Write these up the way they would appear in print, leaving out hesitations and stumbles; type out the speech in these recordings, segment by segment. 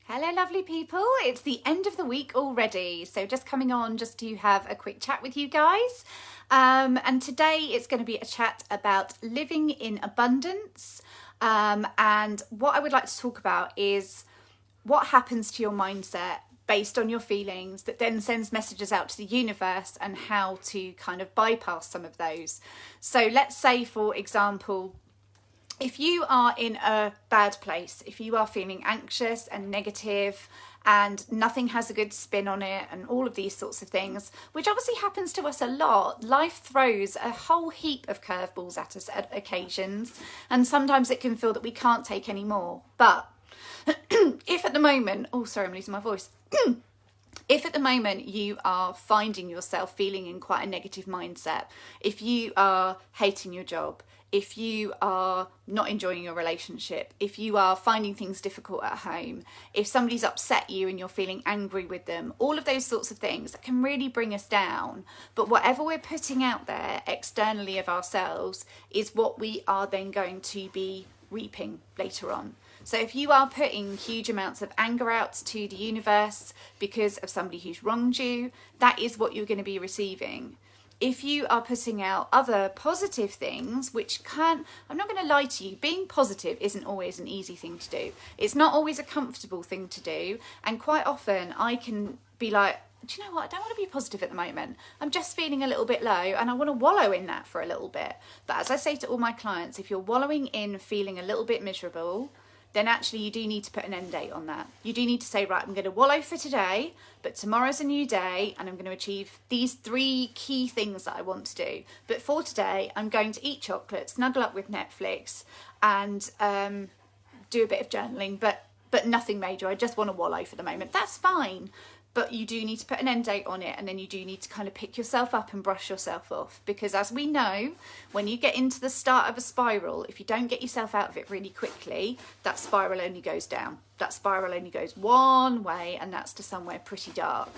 Hello lovely people, it's the end of the week already, so just coming on just to have a quick chat with you guys. And today it's going to be a chat about living in abundance, and what I would like to talk about is what happens to your mindset based on your feelings that then sends messages out to the universe, and how to kind of bypass some of those. So let's say, for example, if you are in a bad place, if you are feeling anxious and negative and nothing has a good spin on it and all of these sorts of things, which obviously happens to us a lot, life throws a whole heap of curveballs at us at occasions, and sometimes it can feel that we can't take any more. But if at the moment, oh sorry, I'm losing my voice. If at the moment you are finding yourself feeling in quite a negative mindset, if you are hating your job, if you are not enjoying your relationship, if you are finding things difficult at home, if somebody's upset you and you're feeling angry with them, all of those sorts of things that can really bring us down. But whatever we're putting out there externally of ourselves is what we are then going to be reaping later on. So if you are putting huge amounts of anger out to the universe because of somebody who's wronged you, that is what you're going to be receiving. If you are putting out other positive things, which I'm not going to lie to you, being positive isn't always an easy thing to do. It's not always a comfortable thing to do. And quite often I can be like, do you know what? I don't want to be positive at the moment. I'm just feeling a little bit low and I want to wallow in that for a little bit. But as I say to all my clients, if you're wallowing in feeling a little bit miserable, then actually you do need to put an end date on that. You do need to say, right, I'm going to wallow for today, but tomorrow's a new day and I'm going to achieve these 3 key things that I want to do. But for today, I'm going to eat chocolate, snuggle up with Netflix and do a bit of journaling, but nothing major. I just want to wallow for the moment. That's fine. But you do need to put an end date on it, and then you do need to kind of pick yourself up and brush yourself off. Because as we know, when you get into the start of a spiral, if you don't get yourself out of it really quickly, that spiral only goes down. That spiral only goes one way, and that's to somewhere pretty dark.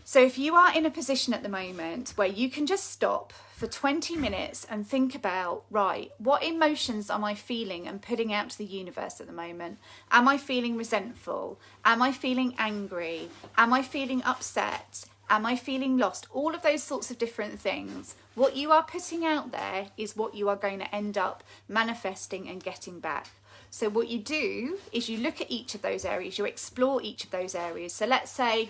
So if you are in a position at the moment where you can just stop for 20 minutes and think about, right, what emotions am I feeling and putting out to the universe at the moment? Am I feeling resentful? Am I feeling angry? Am I feeling upset? Am I feeling lost? All of those sorts of different things. What you are putting out there is what you are going to end up manifesting and getting back. So what you do is you look at each of those areas, you explore each of those areas. So let's say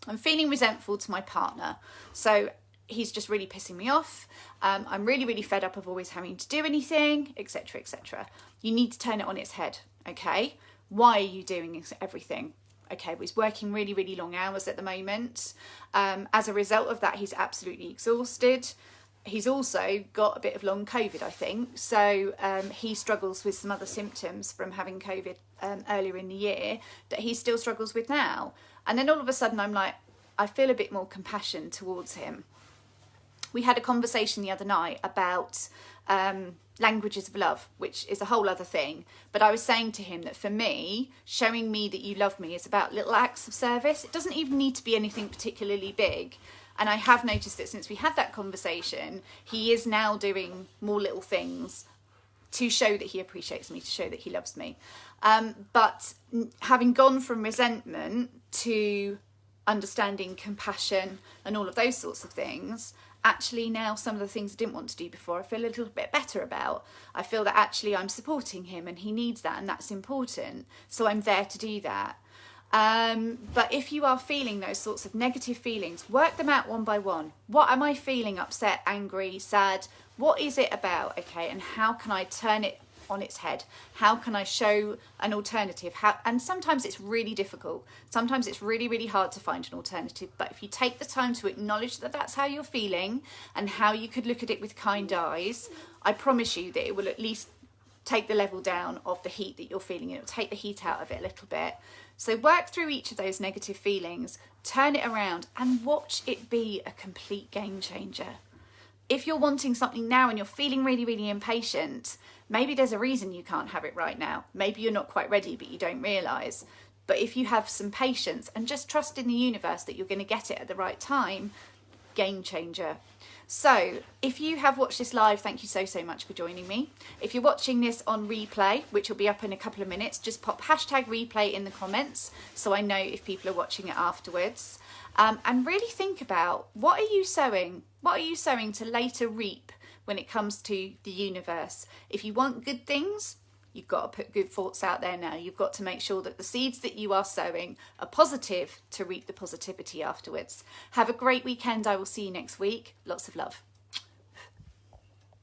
I'm feeling resentful to my partner. So he's just really pissing me off. I'm really, really fed up of always having to do anything, etc., etc. You need to turn it on its head, okay? Why are you doing everything? Okay, well, he's working really, really long hours at the moment. As a result of that, he's absolutely exhausted. He's also got a bit of long COVID, I think. So he struggles with some other symptoms from having COVID earlier in the year that he still struggles with now. And then all of a sudden I'm like, I feel a bit more compassion towards him. We had a conversation the other night about languages of love, which is a whole other thing. But I was saying to him that for me, showing me that you love me is about little acts of service. It doesn't even need to be anything particularly big. And I have noticed that since we had that conversation, he is now doing more little things to show that he appreciates me, to show that he loves me. But having gone from resentment to understanding, compassion and all of those sorts of things, actually now some of the things I didn't want to do before I feel a little bit better about. I feel that actually I'm supporting him and he needs that, and that's important. So I'm there to do that. But if you are feeling those sorts of negative feelings, work them out one by one. What am I feeling? Upset, angry, sad? What is it about? Okay, and how can I turn it on its head? How can I show an alternative? And sometimes it's really difficult. Sometimes it's really, really hard to find an alternative. But if you take the time to acknowledge that that's how you're feeling and how you could look at it with kind eyes, I promise you that it will at least take the level down of the heat that you're feeling. It will take the heat out of it a little bit. So work through each of those negative feelings, turn it around and watch it be a complete game changer. If you're wanting something now and you're feeling really, really impatient, maybe there's a reason you can't have it right now. Maybe you're not quite ready, but you don't realise. But if you have some patience and just trust in the universe that you're going to get it at the right time, game changer. So if you have watched this live, thank you so much for joining me. If you're watching this on replay, which will be up in a couple of minutes, just pop hashtag replay in the comments so I know if people are watching it afterwards. And really think about, what are you sowing? What are you sowing to later reap when it comes to the universe? If you want good things, you've got to put good thoughts out there now. You've got to make sure that the seeds that you are sowing are positive to reap the positivity afterwards. Have a great weekend. I will see you next week. Lots of love.